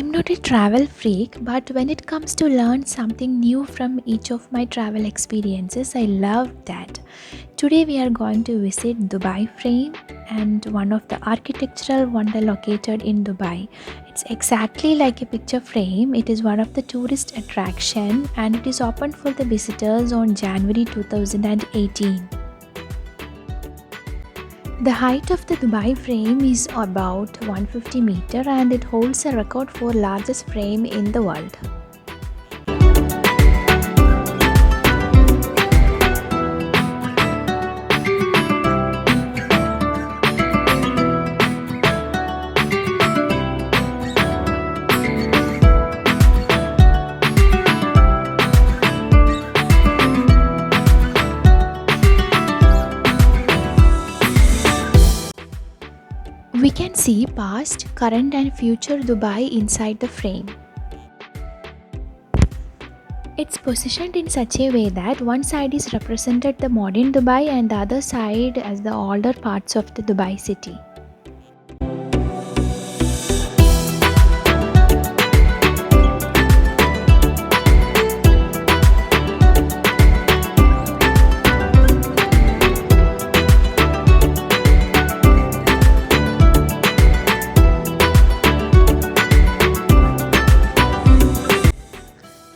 I'm not a travel freak, but when it comes to learn something new from each of my travel experiences, I love that. Today we are going to visit Dubai Frame and one of the architectural wonder located in Dubai. It's exactly like a picture frame. It is one of the tourist attraction and it is open for the visitors on January 2018. The height of the Dubai frame is about 150 meter and it holds a record for largest frame in the world. We can see past, current and future Dubai inside the frame. It's positioned in such a way that one side is represented the modern Dubai and the other side as the older parts of the Dubai city.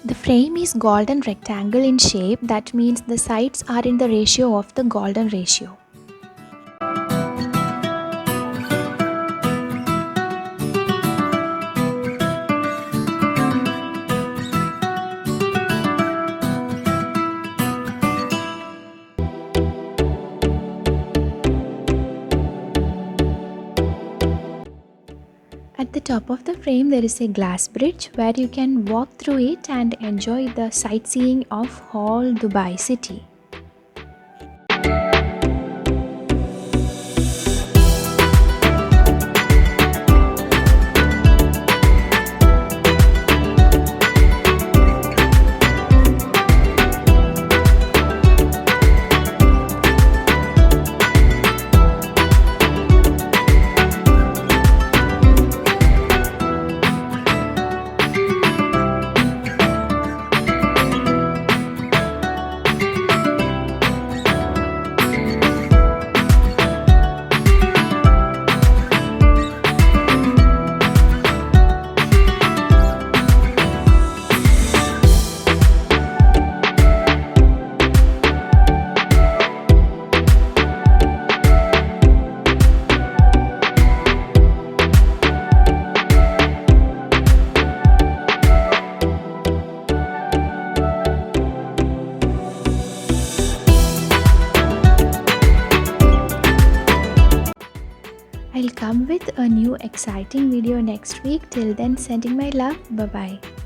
The frame is golden rectangle in shape, that means the sides are in the ratio of the golden ratio. At the top of the frame there is a glass bridge where you can walk through it and enjoy the sightseeing of whole Dubai city. I'll come with a new exciting video next week. Till then, sending my love. Bye bye.